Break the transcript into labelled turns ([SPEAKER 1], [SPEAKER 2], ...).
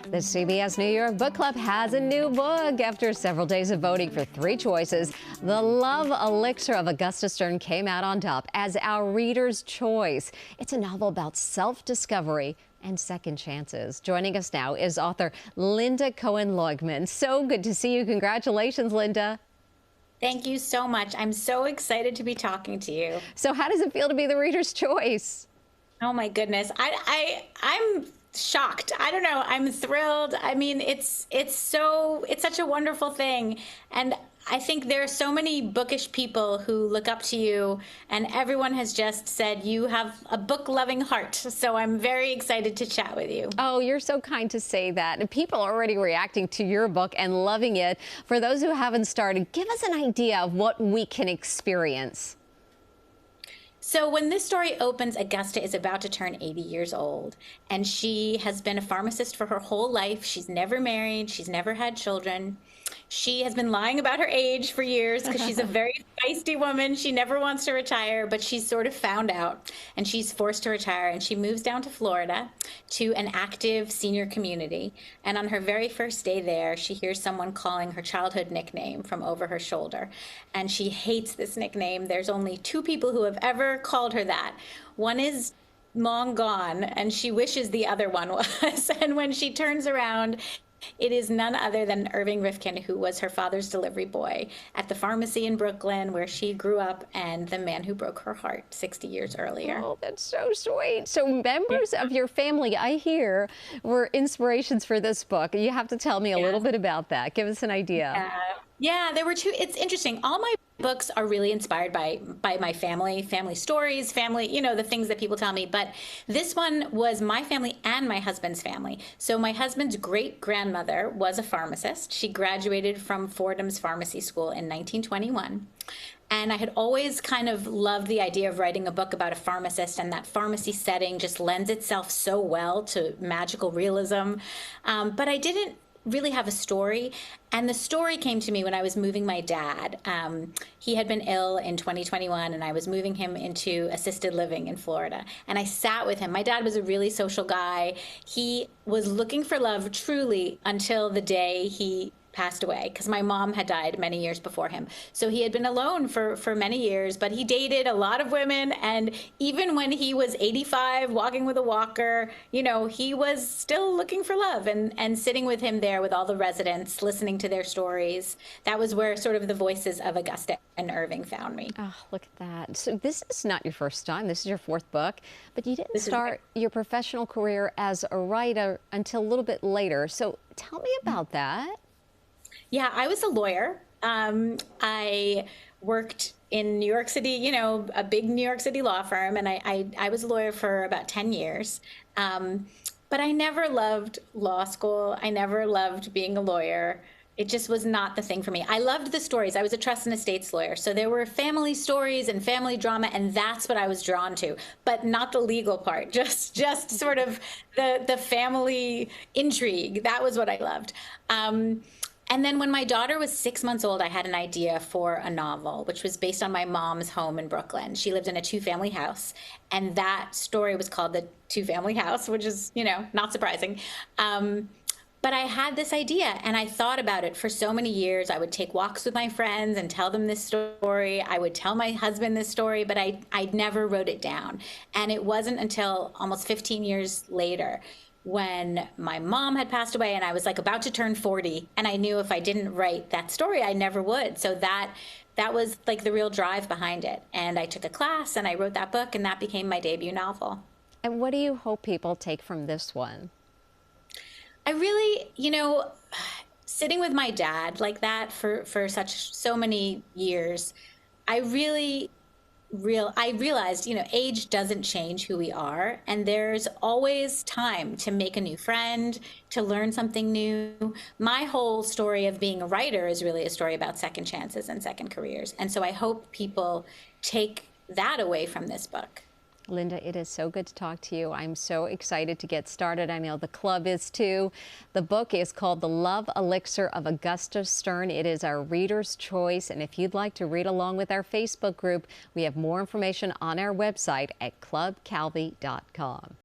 [SPEAKER 1] The CBS New York Book Club has a new book. After several days of voting for 3 choices, The Love Elixir of Augusta came out on top as our reader's choice. It's a novel about self-discovery and second chances. Joining us now is author Lynda Cohen Loigman. So good to see you. Congratulations, Lynda.
[SPEAKER 2] Thank you so much. I'm so excited to be talking to you.
[SPEAKER 1] So how does it feel to be the reader's choice?
[SPEAKER 2] Oh my goodness. I'm shocked. I don't know. I'm thrilled. I mean, it's such a wonderful thing. And I think there are so many bookish people who look up to you, and everyone has just said you have a book-loving heart. So I'm very excited to chat with you.
[SPEAKER 1] Oh, you're so kind to say that. And people are already reacting to your book and loving it. For those who haven't started, give us an idea of what we can experience.
[SPEAKER 2] So when this story opens, Augusta is about to turn 80 years old, and she has been a pharmacist for her whole life. She's never married. She's never had children. She has been lying about her age for years because she's a very feisty woman. She never wants to retire, but she's sort of found out, and she's forced to retire, and she moves down to Florida to an active senior community. And on her very first day there, she hears someone calling her childhood nickname from over her shoulder, and she hates this nickname. There's only 2 people who have ever called her that. One is long gone, and she wishes the other one was. And when she turns around, it is none other than Irving Rifkin, who was her father's delivery boy at the pharmacy in Brooklyn, where she grew up, and the man who broke her heart 60 years earlier.
[SPEAKER 1] Oh, that's so sweet. So members of your family, I hear, were inspirations for this book. You have to tell me a little bit about that. Give us an idea.
[SPEAKER 2] Yeah, there were 2. It's interesting. All my books are really inspired by my family stories, the things that people tell me. But this one was my family and my husband's family. So my husband's great-grandmother was a pharmacist. She graduated from Fordham's Pharmacy School in 1921. And I had always kind of loved the idea of writing a book about a pharmacist, and that pharmacy setting just lends itself so well to magical realism. But I didn't really have a story, and the story came to me when I was moving my dad. He had been ill in 2021, and I was moving him into assisted living in Florida, and I sat with him. My dad was a really social guy. He was looking for love truly until the day he passed away, because my mom had died many years before him. So he had been alone for many years, but he dated a lot of women. And even when he was 85, walking with a walker, he was still looking for love, and sitting with him there with all the residents, listening to their stories. That was where sort of the voices of Augusta and Irving found me.
[SPEAKER 1] Oh, look at that. So this is not your first time. This is your 4th book, but you didn't start your professional career as a writer until a little bit later. So tell me about that.
[SPEAKER 2] Yeah, I was a lawyer. I worked in New York City, a big New York City law firm, and I was a lawyer for about 10 years. But I never loved law school. I never loved being a lawyer. It just was not the thing for me. I loved the stories. I was a trust and estates lawyer, so there were family stories and family drama, and that's what I was drawn to, but not the legal part, just sort of the family intrigue. That was what I loved. And then when my daughter was 6 months old, I had an idea for a novel, which was based on my mom's home in Brooklyn. She lived in a 2-family house, and that story was called The 2-Family House, which is, not surprising. But I had this idea, and I thought about it for so many years. I would take walks with my friends and tell them this story. I would tell my husband this story, but I never wrote it down. And it wasn't until almost 15 years later, when my mom had passed away and I was like about to turn 40, and I knew if I didn't write that story, I never would. So that was like the real drive behind it. And I took a class and I wrote that book, and that became my debut novel.
[SPEAKER 1] And what do you hope people take from this one?
[SPEAKER 2] I really, sitting with my dad like that for so many years, I realized, age doesn't change who we are, and there's always time to make a new friend, to learn something new. My whole story of being a writer is really a story about second chances and second careers. And so I hope people take that away from this book.
[SPEAKER 1] Lynda, it is so good to talk to you. I'm so excited to get started. I know the club is too. The book is called The Love Elixir of Augusta. It is our reader's choice. And if you'd like to read along with our Facebook group, we have more information on our website at clubcalvi.com.